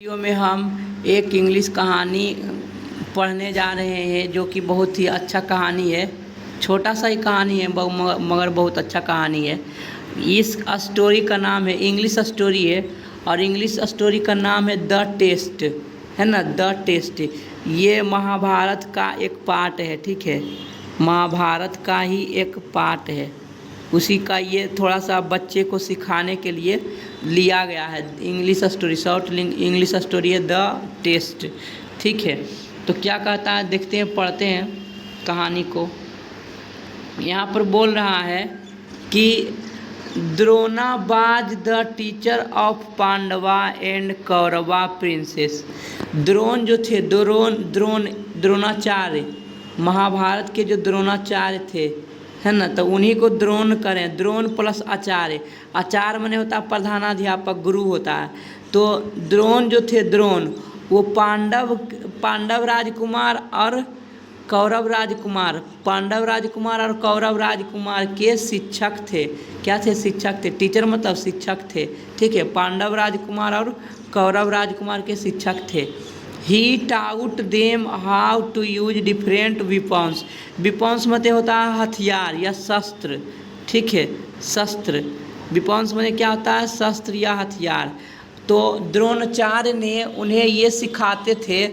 Video में हम एक इंग्लिश कहानी पढ़ने जा रहे हैं जो कि बहुत ही अच्छा कहानी है। छोटा सा ही कहानी है मगर बहुत अच्छा कहानी है। इस स्टोरी का नाम है, इंग्लिश स्टोरी है और इंग्लिश स्टोरी का नाम है द टेस्ट, है ना, द टेस्ट। ये महाभारत का एक पार्ट है, ठीक है, महाभारत का ही एक पार्ट है। उसी का ये थोड़ा सा बच्चे को सिखाने के लिए लिया गया है। English story, short English story है द टेस्ट, ठीक है। तो क्या कहता है देखते हैं, पढ़ते हैं कहानी को। यहाँ पर बोल रहा है कि द्रोणाबाज the teacher of Pandava and Kaurava princes. Drona जो थे, द्रोणाचार्य, महाभारत के जो द्रोणाचार्य थे, है ना, तो उन्हीं को द्रोण करें। द्रोण प्लस आचार्य, आचार्य माने होता है प्रधानाध्यापक, गुरु होता है। तो द्रोण जो थे, द्रोण वो पांडव राजकुमार और कौरव राजकुमार, पांडव राजकुमार और कौरव राजकुमार के शिक्षक थे। क्या थे? शिक्षक थे। टीचर मतलब शिक्षक थे, ठीक है। पांडव राजकुमार और कौरव राजकुमार के शिक्षक थे। He taught them how to use different weapons। weapons मतलब होता है हथियार या शस्त्र, ठीक है, शस्त्र। weapons मतलब क्या होता है? शस्त्र या हथियार। तो द्रोणाचार्य ने उन्हें ये सिखाते थे,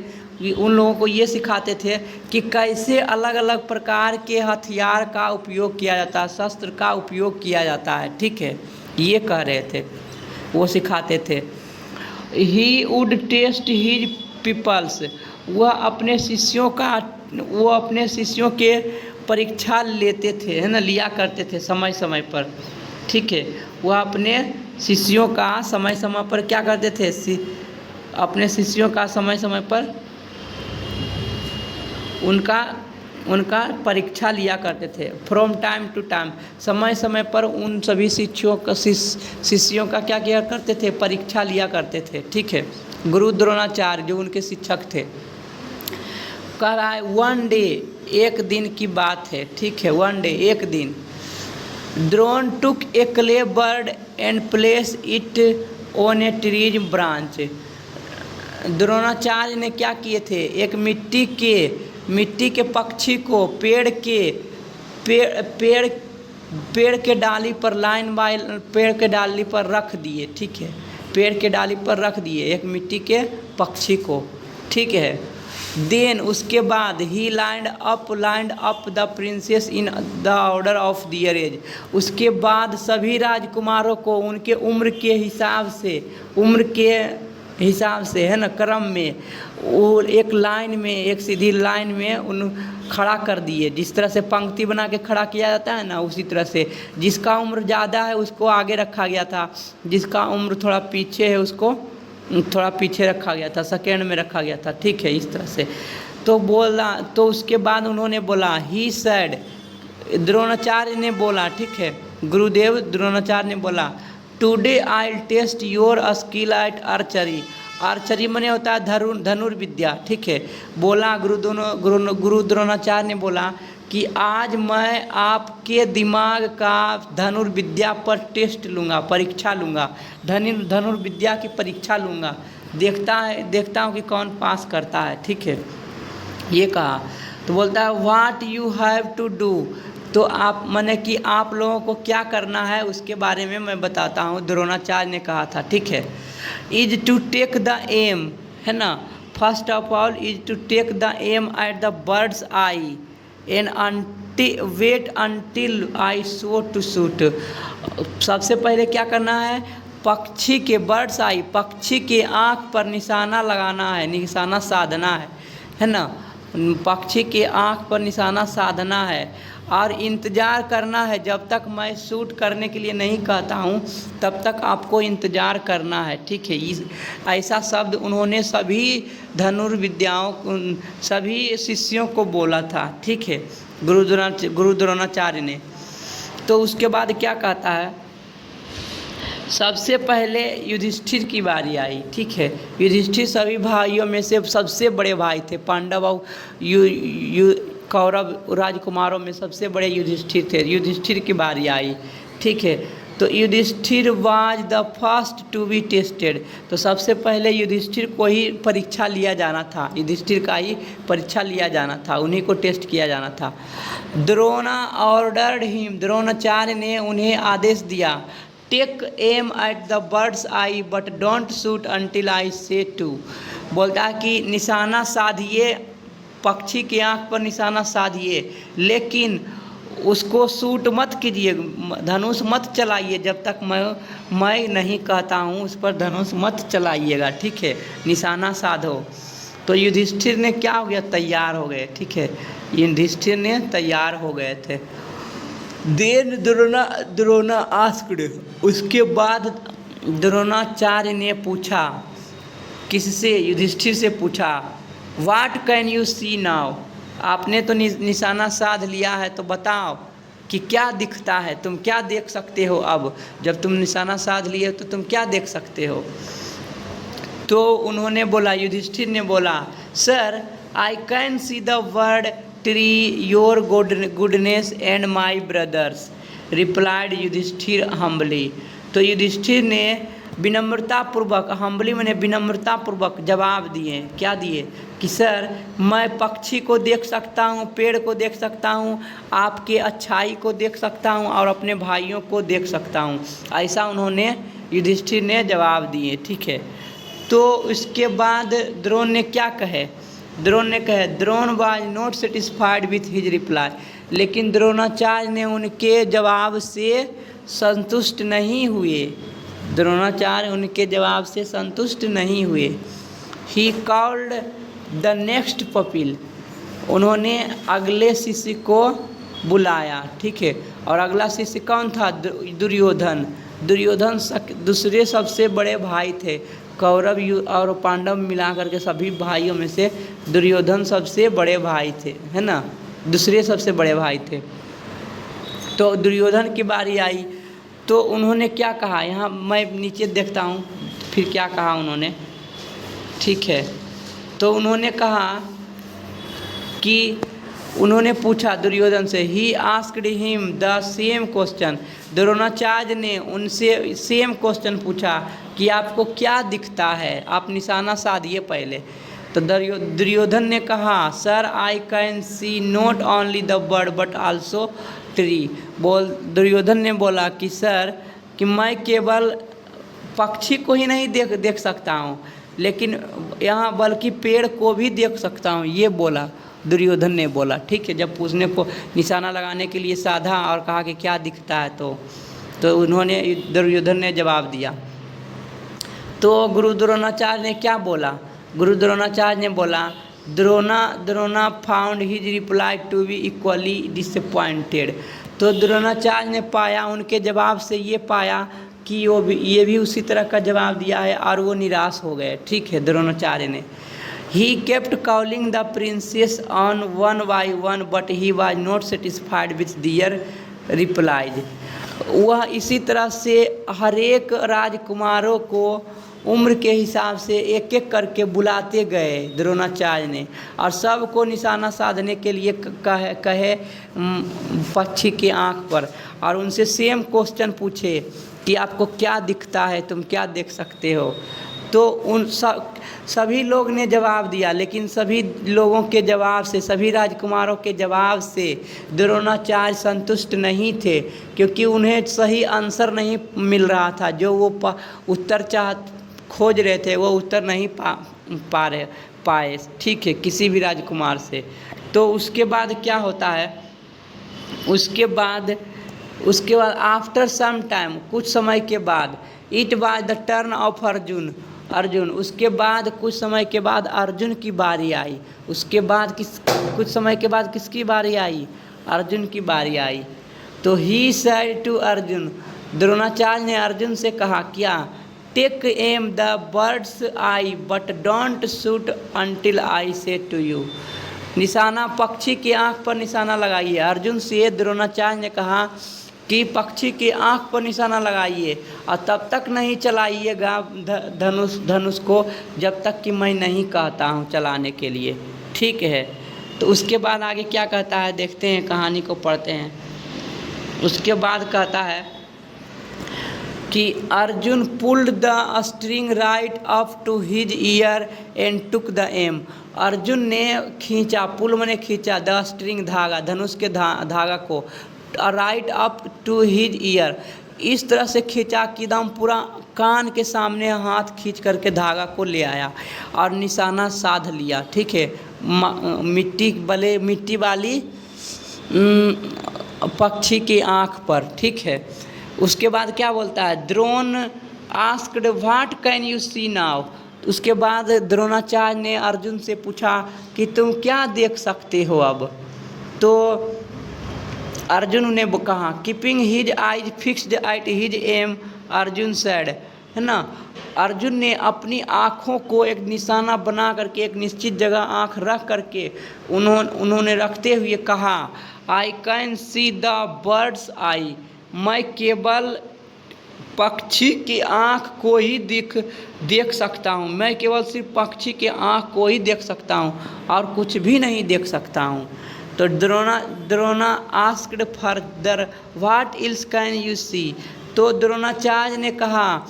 उन लोगों को ये सिखाते थे कि कैसे अलग अलग प्रकार के हथियार का उपयोग किया जाता है, शस्त्र का उपयोग किया जाता है, ठीक है, ये कह रहे थे, वो सिखाते थे। He would test his peoples, वह अपने शिष्यों के परीक्षा लेते थे, है ना, लिया करते थे समय समय पर, ठीक है। वह अपने शिष्यों का समय समय पर क्या करते थे? अपने शिष्यों का समय समय पर उनका परीक्षा लिया करते थे। फ्रॉम टाइम टू टाइम, समय समय पर उन सभी शिष्यों का क्या किया करते थे? परीक्षा लिया करते थे, ठीक है। गुरु द्रोणाचार्य जो उनके शिक्षक थे। कह रहा है वन डे, एक दिन की बात है, ठीक है, वन डे, एक दिन। Drona took a clay bird and place it on a tree's branch. Dronacharya ने क्या किए थे? एक मिट्टी के पक्षी को पेड़ के डाली पर, लाइन बाय पेड़ के डाली पर रख दिए, ठीक है, पेड़ के डाली पर रख दिए एक मिट्टी के पक्षी को, ठीक है। देन उसके बाद ही lined up the princes in the order of their age. उसके बाद सभी राजकुमारों को उनके उम्र के हिसाब से, है ना, क्रम में, वो एक लाइन में, एक सीधी लाइन में उन खड़ा कर दिए। जिस तरह से पंक्ति बना के खड़ा किया जाता है ना, उसी तरह से जिसका उम्र ज़्यादा है उसको आगे रखा गया था, जिसका उम्र थोड़ा पीछे है उसको थोड़ा पीछे रखा गया था, सेकेंड में रखा गया था, ठीक है, इस तरह से। तो बोला, तो उसके बाद उन्होंने बोला, ही सैड, द्रोणाचार्य ने बोला, ठीक है, गुरुदेव द्रोणाचार्य ने बोला, today I will test your skill at archery. Archery माने होता है धनुर्विद्या, ठीक है। बोला गुरु द्रोणाचार्य ने बोला कि आज मैं आपके दिमाग का धनुर्विद्या पर टेस्ट लूँगा, परीक्षा लूँगा, धनुर्विद्या की परीक्षा लूँगा, देखता हूँ कि कौन पास करता है, ठीक है, ये कहा। तो बोलता है what you have to do. तो आप माने कि आप लोगों को क्या करना है उसके बारे में मैं बताता हूँ, द्रोणाचार्य ने कहा था, ठीक है। Is to take the aim, है ना, first of all is to take the aim at the bird's eye and wait until I show to shoot. सबसे पहले क्या करना है? पक्षी के बर्ड्स आई, पक्षी के आँख पर निशाना लगाना है, निशाना साधना है ना, पक्षी के आँख पर निशाना साधना है और इंतज़ार करना है। जब तक मैं शूट करने के लिए नहीं कहता हूँ तब तक आपको इंतज़ार करना है, ठीक है। ऐसा शब्द उन्होंने सभी धनुर्विद्याओं, सभी शिष्यों को बोला था, ठीक है, गुरु द्रोणाचार्य ने। तो उसके बाद क्या कहता है? सबसे पहले युधिष्ठिर की बारी आई, ठीक है। युधिष्ठिर सभी भाइयों में से सबसे बड़े भाई थे, पांडव और कौरव राजकुमारों में सबसे बड़े युधिष्ठिर थे। युधिष्ठिर की बारी आई, ठीक है। तो Yudhishthira was the first to be tested. तो सबसे पहले युधिष्ठिर को ही परीक्षा लिया जाना था, युधिष्ठिर का ही परीक्षा लिया जाना था, उन्हीं को टेस्ट किया जाना था। द्रोणा ऑर्डर्ड हिम, द्रोणाचार्य ने उन्हें आदेश दिया, take aim at the bird's eye but don't shoot until I say to. बोलता है कि निशाना साधिए, पक्षी की आँख पर निशाना साधिए, लेकिन उसको शूट मत कीजिए, धनुष मत चलाइए जब तक मैं नहीं कहता हूँ, उस पर धनुष मत चलाइएगा, ठीक है, निशाना साधो। तो युधिष्ठिर ने क्या हो गया, तैयार हो गए, ठीक है, युधिष्ठिर ने तैयार हो गए थे। देन द्रोणा आस्क्ड, उसके बाद द्रोणाचार्य ने पूछा, किससे, युधिष्ठिर से पूछा, what can you see now, आपने तो निशाना साध लिया है, तो बताओ कि क्या दिखता है, तुम क्या देख सकते हो, अब जब तुम निशाना साध लिए तो तुम क्या देख सकते हो। तो उन्होंने बोला, युधिष्ठिर ने बोला, sir I can see the bird tree your goodness and my brothers, replied Yudhishthira humbly. तो युधिष्ठिर ने विनम्रतापूर्वक, हम्बली मैंने विनम्रतापूर्वक जवाब दिए, क्या दिए, कि सर मैं पक्षी को देख सकता हूँ, पेड़ को देख सकता हूँ, आपके अच्छाई को देख सकता हूँ और अपने भाइयों को देख सकता हूँ, ऐसा उन्होंने युधिष्ठिर ने जवाब दिए, ठीक है। तो उसके बाद द्रोण ने क्या कहे, द्रोण ने कहे, Drona was not satisfied with his reply, लेकिन द्रोणाचार्य ने उनके जवाब से संतुष्ट नहीं हुए, द्रोणाचार्य उनके जवाब से संतुष्ट नहीं हुए। ही कॉल्ड द नेक्स्ट पपील, उन्होंने अगले शिष्य को बुलाया, ठीक है, और अगला शिष्य कौन था, दुर्योधन। दुर्योधन दूसरे सबसे बड़े भाई थे, कौरव और पांडव मिला करके सभी भाइयों में से दुर्योधन सबसे बड़े भाई थे, है ना, दूसरे सबसे बड़े भाई थे। तो दुर्योधन की बारी आई, तो उन्होंने क्या कहा, यहाँ मैं नीचे देखता हूँ फिर क्या कहा उन्होंने, ठीक है। तो उन्होंने कहा कि उन्होंने पूछा दुर्योधन से, he asked him the same question, Dronacharya ने उनसे सेम क्वेश्चन पूछा कि आपको क्या दिखता है, आप निशाना साधिए पहले। तो दुर्योधन ने कहा, sir I can see not only the bird but also tree. Duryodhana ने बोला कि सर कि मैं केवल पक्षी को ही नहीं देख सकता हूँ, लेकिन यहाँ बल्कि पेड़ को भी देख सकता हूँ, ये बोला दुर्योधन ने बोला, ठीक है। जब पूछने को निशाना लगाने के लिए साधा और कहा कि क्या दिखता है, तो उन्होंने दुर्योधन ने जवाब दिया। तो गुरु द्रोणाचार्य ने क्या बोला, गुरु द्रोणाचार्य ने बोला, Drona found his reply to be equally disappointed. तो द्रोणाचार्य ने पाया, उनके जवाब से ये पाया कि ये भी उसी तरह का जवाब दिया है और वो निराश हो गए, ठीक है, द्रोणाचार्य ने। He kept calling the princes on one by one but he was not satisfied with their replies. वह इसी तरह से हर एक राजकुमारों को उम्र के हिसाब से एक एक करके बुलाते गए द्रोणाचार्य ने, और सबको निशाना साधने के लिए कहे पक्षी की आँख पर, और उनसे सेम क्वेश्चन पूछे कि आपको क्या दिखता है, तुम क्या देख सकते हो। तो उन सभी लोग ने जवाब दिया, लेकिन सभी लोगों के जवाब से, सभी राजकुमारों के जवाब से द्रोणाचार्य संतुष्ट नहीं थे, क्योंकि उन्हें सही आंसर नहीं मिल रहा था, जो वो उत्तर खोज रहे थे वो उत्तर नहीं पाए, ठीक है, किसी भी राजकुमार से। तो उसके बाद क्या होता है, उसके बाद आफ्टर सम टाइम, कुछ समय के बाद, it was the turn off Arjun, उसके बाद कुछ समय के बाद अर्जुन की बारी आई। उसके बाद कुछ समय के बाद किसकी बारी आई, अर्जुन की बारी आई। तो he said to Arjun, Dronacharya ने अर्जुन से कहा, क्या, take aim the bird's eye but don't shoot until I say to you. निशाना पक्षी की आँख पर निशाना लगाइए। अर्जुन से द्रोणाचार्य ने कहा कि पक्षी की आँख पर निशाना लगाइए और तब तक नहीं चलाइएगा धनुष को जब तक कि मैं नहीं कहता हूँ चलाने के लिए, ठीक है। तो उसके बाद आगे क्या कहता है देखते हैं, कहानी को पढ़ते हैं। उसके बाद कहता है, कि Arjun pulled the string right up to his ear and took the aim. Arjun ने खींचा, पुल मैंने खींचा, द स्ट्रिंग धागा, धनुष के धागा को, right up to his ear, इस तरह से खींचा कि एकदम पूरा कान के सामने हाथ खींच करके धागा को ले आया और निशाना साध लिया। ठीक है, मिट्टी वाली पक्षी की आँख पर। ठीक है, उसके बाद क्या बोलता है, Drona asked what can you see now. उसके बाद द्रोणाचार्य ने अर्जुन से पूछा कि तुम क्या देख सकते हो अब। तो अर्जुन ने कहा, keeping his eyes fixed at his aim, Arjun said, है ना। अर्जुन ने अपनी आँखों को एक निशाना बना करके एक निश्चित जगह आँख रख करके उन्होंने रखते हुए कहा, I can see the bird's eye, मैं केवल पक्षी की आँख को ही देख सकता हूँ, मैं केवल सिर्फ पक्षी की आँख को ही देख सकता हूँ और कुछ भी नहीं देख सकता हूँ। तो Drona asked further what else can you see. तो द्रोणाचार्य ने कहा,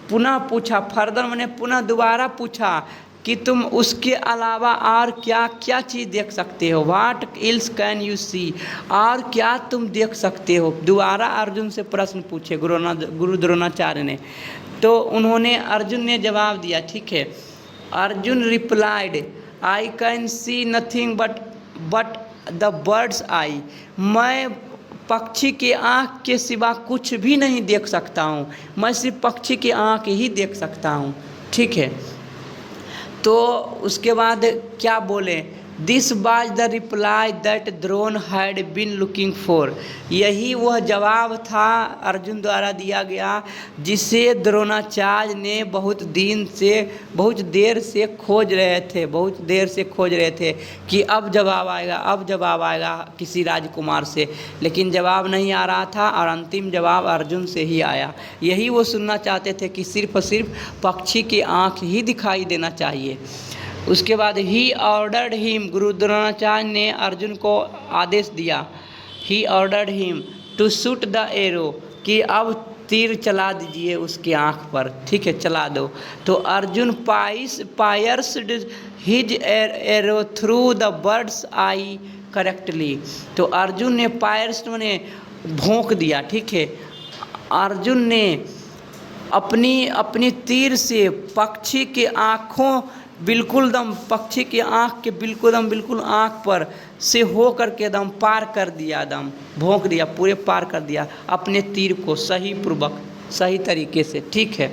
पुनः पूछा, फर्दर मैंने पुनः दोबारा पूछा कि तुम उसके अलावा और क्या क्या चीज़ देख सकते हो, व्हाट एल्स कैन यू सी, और क्या तुम देख सकते हो। दोबारा अर्जुन से प्रश्न पूछे गुरु द्रोणाचार्य ने। तो अर्जुन ने जवाब दिया। ठीक है, Arjun replied, I can see nothing but the bird's eye, मैं पक्षी के आँख के सिवा कुछ भी नहीं देख सकता हूँ, मैं सिर्फ पक्षी की आँख ही देख सकता हूँ। ठीक है, तो उसके बाद क्या बोले, this was the reply that Drona had been looking for, यही वह जवाब था अर्जुन द्वारा दिया गया जिसे द्रोणाचार्य ने बहुत देर से खोज रहे थे कि अब जवाब आएगा किसी राजकुमार से, लेकिन जवाब नहीं आ रहा था और अंतिम जवाब अर्जुन से ही आया। यही वो सुनना चाहते थे कि सिर्फ और सिर्फ पक्षी की आँख ही दिखाई देना चाहिए। उसके बाद ही ऑर्डर्ड हिम, गुरु द्रोणाचार्य ने अर्जुन को आदेश दिया, he ordered him to shoot the arrow, कि अब तीर चला दीजिए उसकी आँख पर। ठीक है, चला दो। तो Arjun pierced his arrow through the bird's eye correctly. तो अर्जुन ने पायर्स ने भोंक दिया। ठीक है, अर्जुन ने अपनी तीर से पक्षी के आँखों पक्षी की आँख के बिल्कुल आँख पर से हो करके दम पार कर दिया, दम भोंक दिया, पूरे पार कर दिया अपने तीर को सही तरीके से। ठीक है,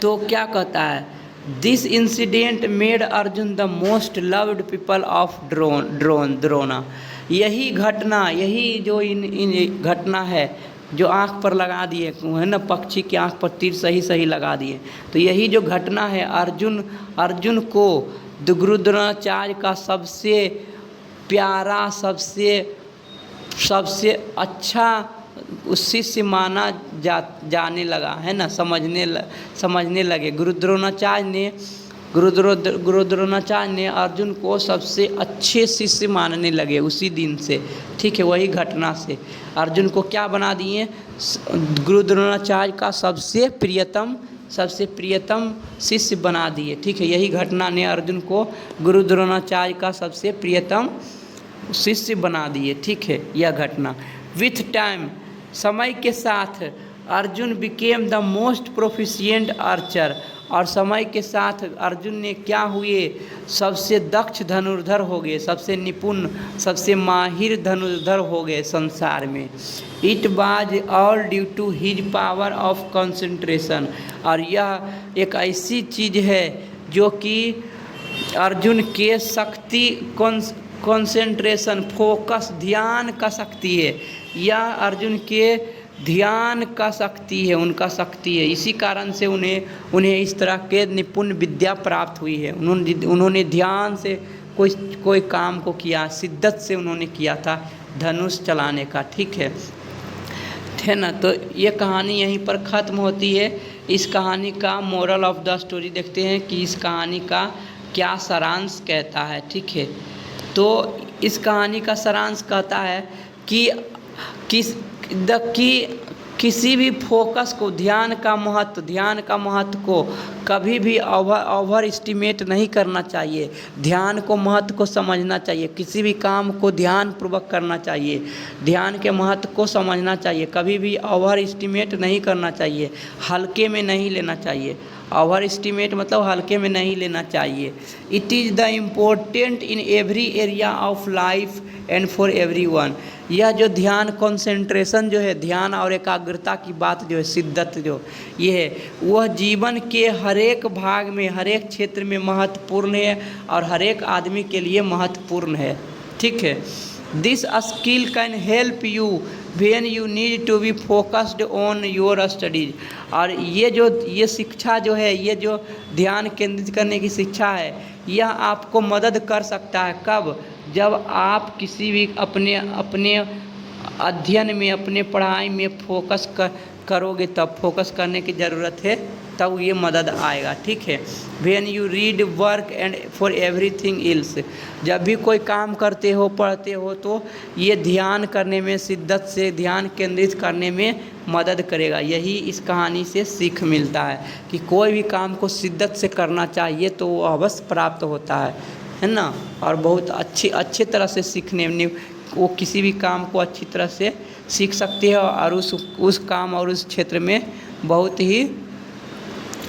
तो क्या कहता है, this incident made Arjun the most loved people of Drona. यही जो इन घटना है जो आँख पर लगा दिए, है ना, पक्षी की आँख पर तीर सही लगा दिए, तो यही जो घटना है अर्जुन को गुरु द्रोणाचार्य का सबसे प्यारा, सबसे अच्छा शिष्य माना जाने लगा, है ना, समझने लगे। गुरु द्रोणाचार्य ने अर्जुन को सबसे अच्छे शिष्य मानने लगे उसी दिन से। ठीक है, वही घटना से अर्जुन को क्या बना दिए, गुरु द्रोणाचार्य का सबसे प्रियतम शिष्य बना दिए। ठीक है, यही घटना ने अर्जुन को गुरु द्रोणाचार्य का सबसे प्रियतम शिष्य बना दिए। ठीक है, यह घटना। विथ टाइम, समय के साथ, Arjun became the most proficient Archer, और समय के साथ अर्जुन ने क्या हुए, सबसे दक्ष धनुर्धर हो गए, सबसे निपुण, सबसे माहिर धनुर्धर हो गए संसार में। It was all due to his power of concentration, और यह एक ऐसी चीज़ है जो कि अर्जुन के शक्ति, कंसंट्रेशन, फोकस, ध्यान का शक्ति है। यह अर्जुन के ध्यान का शक्ति है, उनका शक्ति है। इसी कारण से उन्हें इस तरह के निपुण विद्या प्राप्त हुई है। उन्होंने ध्यान से कोई काम को किया, शिद्दत से उन्होंने किया था धनुष चलाने का। ठीक है ना। तो ये कहानी यहीं पर ख़त्म होती है। इस कहानी का मोरल ऑफ द स्टोरी देखते हैं कि इस कहानी का क्या सारांश कहता है। ठीक है, तो इस कहानी का सारांश कहता है कि किसी भी फोकस को, ध्यान का महत्व को कभी भी ओवर एस्टिमेट नहीं करना चाहिए। ध्यान को महत्व को समझना चाहिए। किसी भी काम को ध्यानपूर्वक करना चाहिए। ध्यान के महत्व को समझना चाहिए। कभी भी ओवर एस्टिमेट नहीं करना चाहिए, हल्के में नहीं लेना चाहिए। ओवर एस्टिमेट मतलब हल्के में नहीं लेना चाहिए। It is the important in every area of life and for everyone. यह जो ध्यान कंसंट्रेशन जो है, ध्यान और एकाग्रता की बात जो है, शिद्दत जो ये है, वह जीवन के हर एक भाग में, हर एक क्षेत्र में महत्वपूर्ण है और हर एक आदमी के लिए महत्वपूर्ण है। ठीक है। This skill can help you when you need to be focused on your studies. और ये शिक्षा जो है, ये जो ध्यान केंद्रित करने की शिक्षा है, यह आपको मदद कर सकता है। कब? जब आप किसी भी अपने अध्ययन में, अपने पढ़ाई में फोकस करोगे, तब फोकस करने की ज़रूरत है, तब ये मदद आएगा। ठीक है। When you read work and for everything else. जब भी कोई काम करते हो, पढ़ते हो, तो ये ध्यान करने में, शिद्दत से ध्यान केंद्रित करने में मदद करेगा। यही इस कहानी से सीख मिलता है कि कोई भी काम को शिद्दत से करना चाहिए तो वो अवश्य प्राप्त होता है ना। और बहुत अच्छे तरह से सीखने में वो किसी भी काम को अच्छी तरह से सीख सकते हो और उस काम और उस क्षेत्र में बहुत ही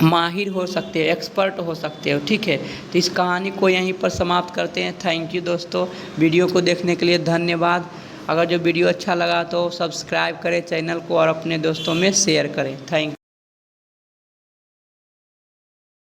माहिर हो सकते हैं, एक्सपर्ट हो सकते हो। ठीक है। तो इस कहानी को यहीं पर समाप्त करते हैं। थैंक यू दोस्तों, वीडियो को देखने के लिए धन्यवाद। अगर जो वीडियो अच्छा लगा तो सब्सक्राइब करें चैनल को और अपने दोस्तों में शेयर करें। थैंक